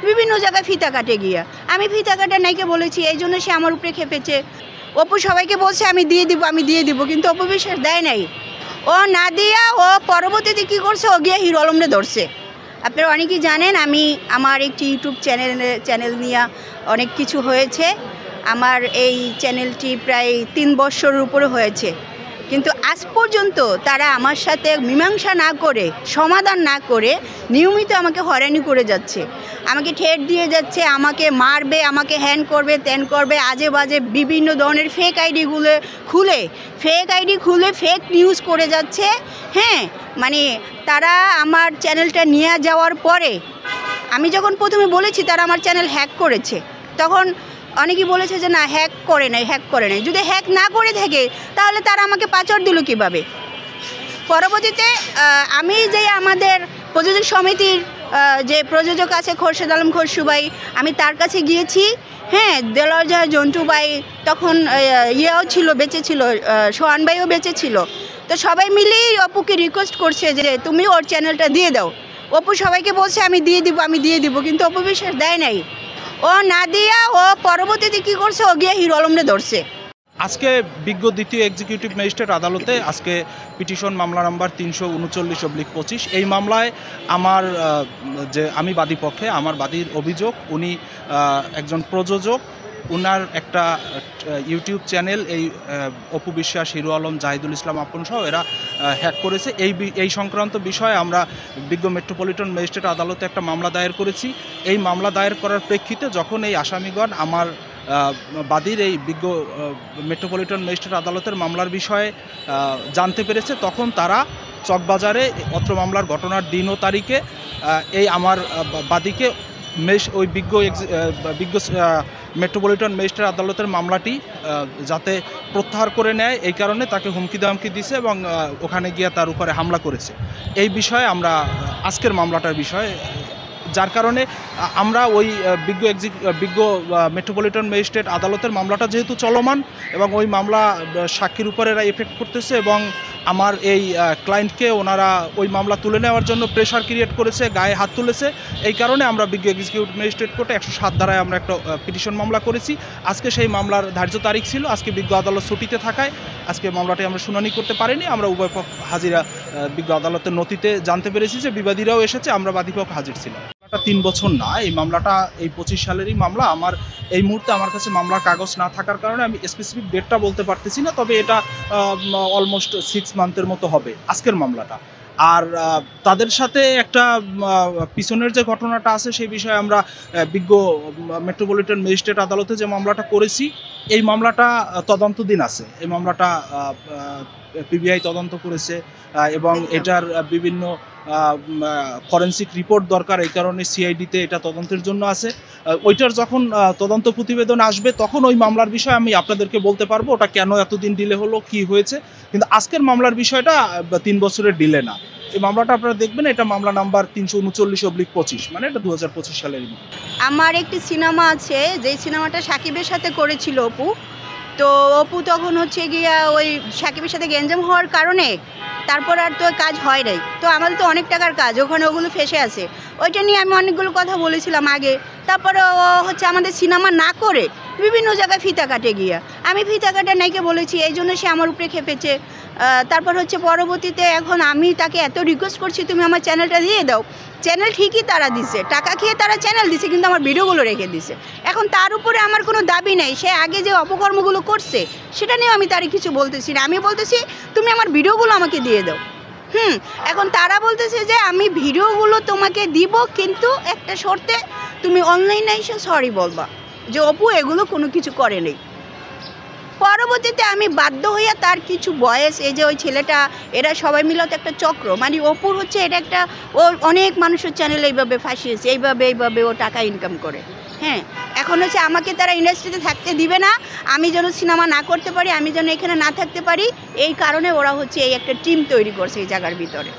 বিভিন্ন জায়গায় ফিতা কাটে গিয়া। আমি ফিতা কাটা নাইকে বলেছি, এই জন্য সে আমার উপরে খেপেছে। অপু সবাইকে বলছে আমি দিয়ে দিব, কিন্তু অপু বিশ্বাস দেয় নাই। ও না দিয়া ও পরবর্তীতে কী করছে, ও গিয়ে হিরো আলমরে ধরছে। আপনারা অনেকেই জানেন আমি আমার একটি ইউটিউব চ্যানেল নিয়ে অনেক কিছু হয়েছে। আমার এই চ্যানেলটি প্রায় 3 বছরের উপরে হয়েছে, কিন্তু আজ পর্যন্ত তারা আমার সাথে মীমাংসা না করে, সমাধান না করে নিয়মিত আমাকে হয়রানি করে যাচ্ছে, আমাকে ঠেট দিয়ে যাচ্ছে, আমাকে মারবে, আমাকে হ্যান করবে, ত্যান করবে, আজে বাজে বিভিন্ন ধরনের ফেক আইডিগুলো খুলে ফেক নিউজ করে যাচ্ছে। হ্যাঁ, মানে তারা আমার চ্যানেলটা নিয়ে যাওয়ার পরে আমি যখন প্রথমে বলেছি তারা আমার চ্যানেল হ্যাক করেছে, তখন অনেকেই বলেছে যে না, হ্যাক করে নাই। যদি হ্যাক না করে থাকে তাহলে তারা আমাকে পাচার দিল কীভাবে? পরবর্তীতে আমি যে আমাদের প্রযোজক সমিতির যে প্রযোজক আছে খোরশেদ আলম খসরু ভাই, আমি তার কাছে গিয়েছি। হ্যাঁ, দেলোয়ার জাহান জন্টু ভাই তখন ইয়েও ছিল, বেঁচে ছিল, সোহান ভাইও বেঁচে ছিল। তো সবাই মিলেই অপুকে রিকোয়েস্ট করছে যে তুমি ওর চ্যানেলটা দিয়ে দাও। অপু সবাইকে বলছে আমি দিয়ে দিব, কিন্তু অপু বিশ্বাস দেয় নাই। ও না দিয়া ও পরবর্তীতে কী করছে, ও গিয়ে হিরো আলমরে ধরছে। আজকে বিজ্ঞ দ্বিতীয় এক্সিকিউটিভ ম্যাজিস্ট্রেট আদালতে আজকে পিটিশন মামলা নাম্বার 339/25, এই মামলায় আমি বাদী পক্ষে, আমার বাদীর অভিযোগ উনি একজন প্রযোজক, উনার একটা ইউটিউব চ্যানেল এই অপু বিশ্বাস, হিরো আলম, জাহিদুল ইসলাম আপন সহ এরা হ্যাক করেছে। এই সংক্রান্ত বিষয়ে আমরা বিজ্ঞ মেট্রোপলিটন ম্যাজিস্ট্রেট আদালতে একটা মামলা দায়ের করেছি। এই মামলা দায়ের করার প্রেক্ষিতে যখন এই আসামিগণ আমার বাদীর এই বিজ্ঞ মেট্রোপলিটন ম্যাজিস্ট্রেট আদালতের মামলার বিষয়ে জানতে পেরেছে, তখন তারা চকবাজারে অত্র মামলার ঘটনার দিন ও তারিখে এই আমার বাদীকে ওই বিজ্ঞ মেট্রোপলিটন ম্যাজিস্ট্রেট আদালতের মামলাটি যাতে প্রত্যাহার করে নেয়, এই কারণে তাকে হুমকি দামকি দিছে এবং ওখানে গিয়ে তার উপরে হামলা করেছে। এই বিষয়ে আমরা আজকের মামলাটার বিষয়ে, যার কারণে আমরা ওই বিজ্ঞ মেট্রোপলিটন ম্যাজিস্ট্রেট আদালতের মামলাটা যেহেতু চলমান এবং ওই মামলা সাক্ষীর উপরে এরা এফেক্ট করতেছে এবং আমার এই ক্লায়েন্টকে ওনারা ওই মামলা তুলে নেওয়ার জন্য প্রেশার ক্রিয়েট করেছে, গায়ে হাত তুলেছে, এই কারণে আমরা বিজ্ঞ এক্সিকিউটিভ ম্যাজিস্ট্রেট কোর্টে 107 ধারায় আমরা একটা পিটিশন মামলা করেছি। আজকে সেই মামলার ধার্য তারিখ ছিল, আজকে বিজ্ঞ আদালত ছুটিতে থাকায় আজকে মামলাটি আমরা শুনানি করতে পারিনি। আমরা উভয় পক্ষ হাজিরা বিজ্ঞ আদালতের নথিতে জানতে পেরেছি যে বিবাদীরাও এসেছে, আমরা বাদীপক্ষ হাজির ছিলাম। 3 বছর না, এই মামলাটা এই 25 সালেরই মামলা। আমার এই মুহূর্তে আমার কাছে মামলার কাগজ না থাকার কারণে আমি স্পেসিফিক ডেটটা বলতে পারতেছি না, তবে এটা অলমোস্ট 6 মান্থের মতো হবে আজকের মামলাটা। আর তাদের সাথে একটা পিছনের যে ঘটনাটা আছে সেই বিষয়ে আমরা বিজ্ঞ মেট্রোপলিটন ম্যাজিস্ট্রেট আদালতে যে মামলাটা করেছি, এই মামলাটা তদন্তধীন আছে। এই মামলাটা পিবিআই তদন্ত করেছে এবং এটার বিভিন্ন ফরেন্সিক রিপোর্ট দরকার, এই কারণে সিআইডিতে এটা তদন্তের জন্য আছে। ওইটার যখন তদন্ত প্রতিবেদন আসবে তখন ওই মামলার বিষয়ে আমি আপনাদেরকে বলতে পারবো ওটা কেন এতদিন ডিলে হলো, কি হয়েছে। কিন্তু আজকের মামলার বিষয়টা 3 বছরের ডিলে না। এই মামলাটা আপনারা দেখবেন, এটা মামলা নাম্বার 339/25, মানে এটা 2025 সালের। আমার একটি সিনেমা আছে, যেই সিনেমাটা সাকিবের সাথে করেছিল অপু। তো অপু তখন হচ্ছে গিয়া ওই সাকিবের সাথে গ্যাঞ্জাম হওয়ার কারণে তারপর আর তো কাজ হয় নাই। তো আমাদের তো অনেক টাকার কাজ, ওখানে ওগুলো ফেসে আছে। ওইটা নিয়ে আমি অনেকগুলো কথা বলেছিলাম আগে। তারপরে ও হচ্ছে আমাদের সিনেমা না করে বিভিন্ন জায়গায় ফিতা কাটে গিয়া। আমি ফিতা কাটা নাইকে বলেছি, এই জন্য সে আমার উপরে খেপেছে। তারপর হচ্ছে পরবর্তীতে এখন আমি তাকে এত রিকোয়েস্ট করছি তুমি আমার চ্যানেলটা দিয়ে দাও। চ্যানেল ঠিকই তারা দিছে, টাকা খেয়ে তারা চ্যানেল দিছে, কিন্তু আমার ভিডিওগুলো রেখে দিছে। এখন তার উপরে আমার কোনো দাবি নেই, সে আগে যে অপকর্মগুলো করছে সেটা নিয়েও আমি তার কিছু বলতেছি না। আমি বলতেছি তুমি আমার ভিডিওগুলো আমাকে দিয়ে দাও। এখন তারা বলতেছে যে আমি ভিডিওগুলো তোমাকে দিব, কিন্তু একটা শর্তে, তুমি অনলাইনে এসে সরি বলবা যে অপু এগুলো কোনো কিছু করে নেই। পরবর্তীতে আমি বাধ্য হইয়া তার কিছু বয়েস, এই যে ওই ছেলেটা, এরা সবাই মিলে তো একটা চক্র, মানে অপুর হচ্ছে এটা একটা, ও অনেক মানুষের চ্যানেল এইভাবে ফাঁসিয়েছে, এইভাবে ও টাকা ইনকাম করে। হ্যাঁ, এখন হচ্ছে আমাকে তারা ইন্ডাস্ট্রিতে থাকতে দিবে না, আমি যেন সিনেমা না করতে পারি, আমি যেন এখানে না থাকতে পারি, এই কারণে ওরা হচ্ছে এই একটা টিম তৈরি করছে এই জায়গার ভিতরে।